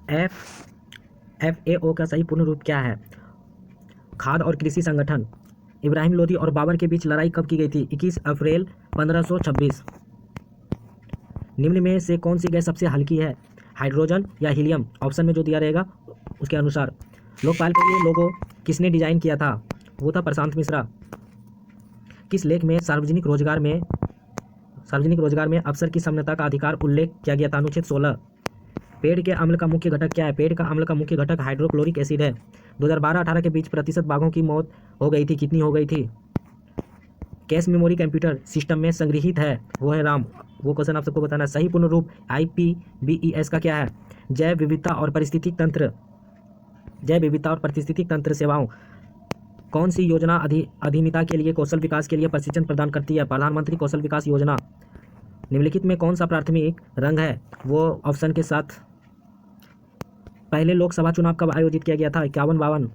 FAO का सही पूर्ण रूप क्या है? खाद्य और कृषि संगठन। इब्राहिम लोदी और बाबर के बीच लड़ाई कब की गई थी? 21 अप्रैल 1526। निम्न में से कौन सी गैस सबसे हल्की है? हाइड्रोजन या हीलियम? ऑप्शन में जो दिया रहेगा उसके अनुसार। लोकपाल के लिए लोगो किसने डिजाइन किया था? वो था प्रशांत मिश्रा। किस लेख में सार्वजनिक रोजगार में अफसर की समानता का अधिकार उल्लेख किया गया था? अनुच्छेद 16। पेड़ के अम्ल का मुख्य घटक क्या है? पेड़ का अम्ल का मुख्य घटक हाइड्रोक्लोरिक एसिड है। 2012-18 के बीच प्रतिशत बाघों की मौत हो गई थी, कितनी हो गई थी? कैश मेमोरी कंप्यूटर सिस्टम में संग्रहित है? वो है राम। वो क्वेश्चन आप सबको बताना है। सही पूर्ण रूप IPBES का क्या है? जैव विविधता और पारिस्थितिक तंत्र सेवाओं। कौन सी योजना अधिमिता के लिए कौशल विकास के लिए प्रशिक्षण प्रदान करती है? प्रधानमंत्री कौशल विकास योजना। निम्नलिखित में कौन सा प्राथमिक रंग है? वो ऑप्शन के साथ। पहले लोकसभा चुनाव कब आयोजित किया गया था? 51-52।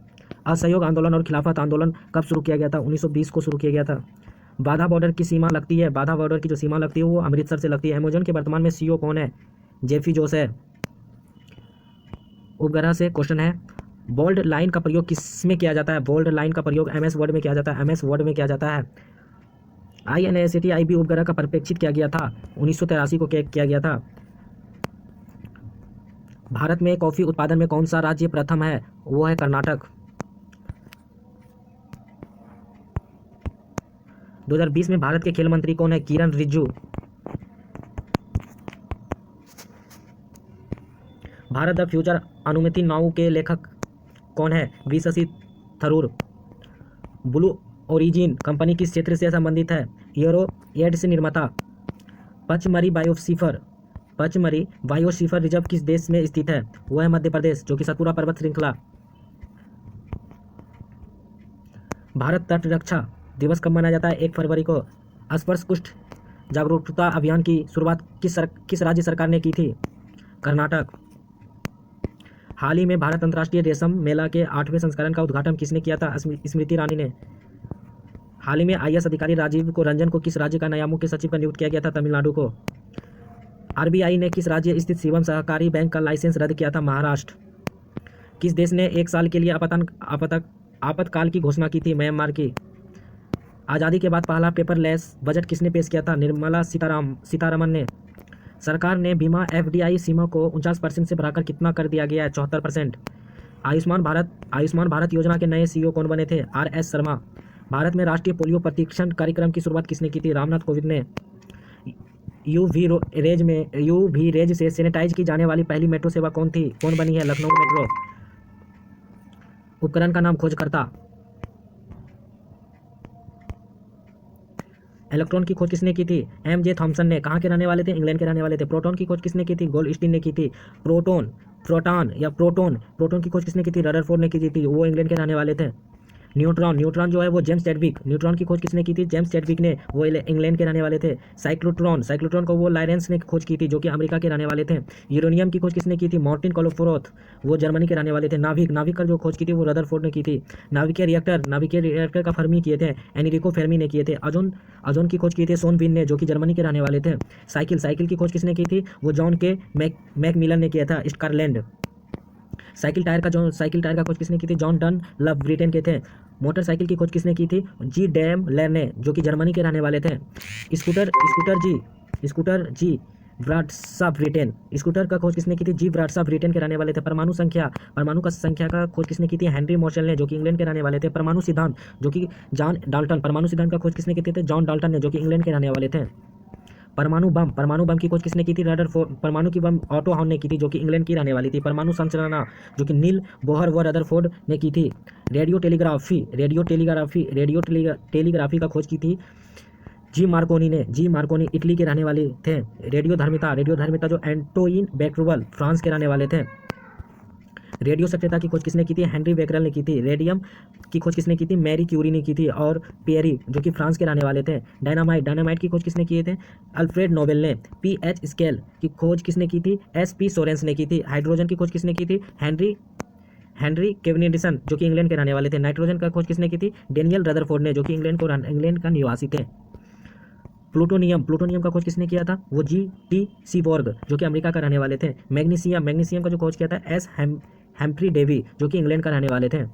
असहयोग आंदोलन और खिलाफत आंदोलन कब शुरू किया गया था? 1920 को शुरू किया गया था। बाघा बॉर्डर की सीमा लगती है, बाघा बॉर्डर की जो सीमा लगती है वो अमृतसर से लगती है। अमेजन के वर्तमान में CEO कौन है? जेफी जोस है। उपग्रह से क्वेश्चन है, बोल्ड लाइन का प्रयोग किस में किया जाता है? बोल्ड लाइन का प्रयोग MS वर्ड में किया जाता है। MS वर्ड में किया जाता है। INSAT IB उपग्रह का प्रक्षेपित किया गया था 1983 को किया गया था। भारत में कॉफी उत्पादन में कौन सा राज्य प्रथम है? वो है कर्नाटक। 2020 में भारत के खेल मंत्री कौन है? किरण रिजिजू। भारत द फ्यूचर अनुमिति नाउ के लेखक कौन है? V Shashi Tharoor. Blue Origin company किस क्षेत्र से संबंधित है? यूरो एड से निर्माता। पचमरी बायोस्फीयर रिजर्व किस देश में स्थित है? वह है मध्य प्रदेश, जो कि सतपुरा पर्वत श्रृंखला। भारत तट रक्षा दिवस कब मनाया जाता है? 1 फरवरी को। स्पर्श कुष्ठ जागरूकता अभियान की शुरुआत किस राज्य सरकार ने की थी? कर्नाटक। हाल ही में भारत अंतर्राष्ट्रीय रेशम मेला के 8वें संस्करण का उद्घाटन किसने किया था? स्मृति ईरानी ने। हाल ही में IAS अधिकारी राजीव को रंजन को किस राज्य का नया मुख्य सचिव का नियुक्त किया गया था? तमिलनाडु को। RBI ने किस राज्य स्थित शिवम सहकारी बैंक का लाइसेंस रद्द किया था? महाराष्ट्र। किस देश ने 1 साल के लिए आपातकाल की घोषणा की थी? म्यांमार की। आज़ादी के बाद पहला पेपरलेस बजट किसने पेश किया था? निर्मला सीतारमन ने। सरकार ने बीमा FDI सीमा को 49% से बढ़ाकर कितना कर दिया गया है? 74%। आयुष्मान भारत योजना के नए CEO कौन बने थे? RS शर्मा। भारत में राष्ट्रीय पोलियो प्रतिरक्षण कार्यक्रम की शुरुआत किसने की थी? रामनाथ कोविंद ने। UV रेज से सैनिटाइज की जाने वाली पहली मेट्रो सेवा कौन बनी है? लखनऊ मेट्रो। उपकरण का नाम खोजकर्ता। इलेक्ट्रॉन की खोज किसने की थी? MJ थॉमसन ने। कहाँ के रहने वाले थे? इंग्लैंड के रहने वाले थे। प्रोटॉन की खोज किसने की थी? गोल्डस्टीन ने की थी। प्रोटॉन की खोज किसने की थी? रदरफोर्ड ने की थी, वो इंग्लैंड के रहने वाले थे। न्यूट्रॉन जो है वो जेम्स चैडविक। न्यूट्रॉन की खोज किसने की थी? जेम्स चैडविक ने, वो इंग्लैंड के रहने वाले थे। साइक्लोट्रॉन को वो लॉरेंस ने खोज की थी, जो कि अमेरिका के रहने वाले थे। यूरेनियम की खोज किसने की थी? मार्टिन कोलोफोरोथ, वो जर्मनी के रहने वाले थे। नाभिक का जो खोज की थी वो रदरफोर्ड ने की थी। नाभिकीय रिएक्टर का फर्मी किए थे एनरिको फेर्मी ने किए थे। ओजोन की खोज की थी सोन विन ने, जो कि जर्मनी के रहने वाले थे। साइकिल की खोज किसने की थी? वो जॉन के मैकमिलन ने किया था, स्कॉटलैंड। साइकिल टायर का खोज किसने की थी? जॉन डन लव ब्रिटेन के थे। मोटरसाइकिल की खोज किसने की थी? जी डेमलर ने, जो कि जर्मनी के रहने वाले थे। स्कूटर जी ब्राडशा ब्रिटेन। स्कूटर का खोज किसने की थी? जी ब्राडशा ब्रिटेन के रहने वाले थे। परमाणु संख्या का खोज किसने की थी? हेनरी मोर्शल ने, जो कि इंग्लैंड के रहने वाले थे। परमाणु सिद्धांत का खोज किसने की थी? जॉन डाल्टन ने, जो कि इंग्लैंड के रहने वाले थे। परमाणु बम की खोज किसने की थी? रदरफोर्ड। परमाणु की बम ऑटो हॉर्न ने की थी, जो कि इंग्लैंड की रहने वाली थी। परमाणु संरचना, जो कि नील बोहर व रदरफोर्ड ने की थी। रेडियो टेलीग्राफी का खोज की थी जी मार्कोनी ने। इटली के रहने वाले थे। रेडियो धर्मिता जो एंटोइन बेक्टुअल फ्रांस के रहने वाले थे। रेडियो सक्रियता की खोज किसने की थी? हेनरी बेकरेल ने की थी। रेडियम की खोज किसने की थी? मैरी क्यूरी ने की थी। और पियरी, जो कि फ्रांस के रहने वाले थे। डायनामाइट की खोज किसने किए थे? अल्फ्रेड नोबेल ने। PH स्केल की खोज किसने की थी? SP सोरेंस ने की थी। हाइड्रोजन की खोज किसने की थी? हेनरी केविनेडिसन, जो कि इंग्लैंड के रहने वाले थे। नाइट्रोजन का खोज किसने की थी? डेनियल रदरफोर्ड ने, जो कि इंग्लैंड का निवासी थे। प्लूटोनियम, प्लूटोनियम का खोज किसने किया था? वो G.T. सीबोर्ग जो कि अमेरिका का रहने वाले थे। मैग्नीशियम, मैग्नीशियम का जो खोज किया था एस हैम्फ्री डेवी जो कि इंग्लैंड का रहने वाले थे।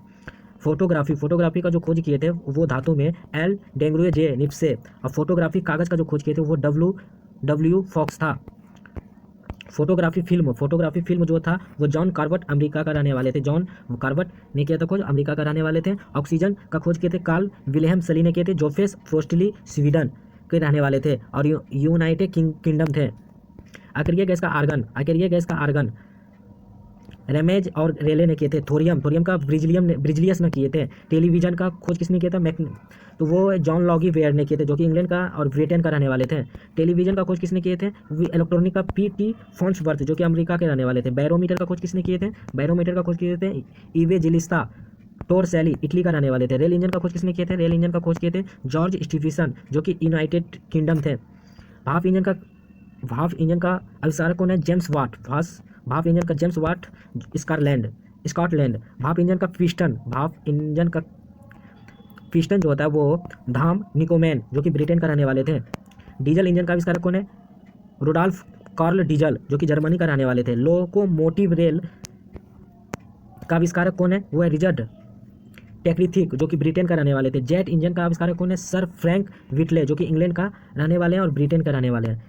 फोटोग्राफी, फोटोग्राफी का जो खोज किए थे वो धातु में एल डेंग्रुए जे निप्से। और फोटोग्राफी कागज का जो खोज किए थे वो डब्ल्यू फॉक्स था। फोटोग्राफी फिल्म, फोटोग्राफी फिल्म जो था वो जॉन कार्बट अमेरिका का रहने वाले थे। जॉन कार्बट ने किया था खोज, अमेरिका का रहने वाले थे। ऑक्सीजन का खोज किए थे कार्ल विलियम सली ने किए थे। जोसेफ फ्रोस्टली स्वीडन के रहने वाले थे और यूनाइटेड किंगडम थे। अक्रिय गैस का आर्गन, अक्रिय गैस का आर्गन रेमेज और रेले ने किए थे। थोरियम, थोरियम का ब्रिजलियस ने किए थे। टेलीविजन का खोज किसने किया था? तो वो जॉन लॉगी वेयर ने किए थे जो कि इंग्लैंड का और ब्रिटेन का रहने वाले थे। टेलीविजन का खोज किसने किए थे? इलेक्ट्रॉनिक का P.T. फॉन्सवर्थ जो कि अमेरिका के रहने वाले थे। बैरोमीटर का खोज किसने किए थे? बैरोमीटर का खोज किए थे इवेंजेलिस्ता टोरसेली इटली का रहने वाले थे। रेल इंजन का खोज किसने किए थे? रेल इंजन का खोज किए थे जॉर्ज स्टीफिसन जो कि यूनाइटेड किंगडम थे। भाप इंजन का, भाप इंजन का आविष्कारक कौन है? James Watt. भाप इंजन का जेम्स वाट स्कॉटलैंड। भाप इंजन का पिस्टन, भाप इंजन का पिस्टन जो होता है वो धाम निकोमेन जो कि ब्रिटेन का रहने वाले थे। डीजल इंजन का आविष्कारक कौन है? रुडॉल्फ कार्ल डीजल जो कि जर्मनी का रहने वाले थे। लोकोमोटिव रेल का आविष्कारक कौन है? वो है रिचर्ड टेक्रीथिक जो कि ब्रिटेन का रहने वाले थे। जेट इंजन का आविष्कारक कौन है? सर फ्रैंक व्हिटले जो कि इंग्लैंड का रहने वाले हैं और ब्रिटेन का रहने वाले हैं।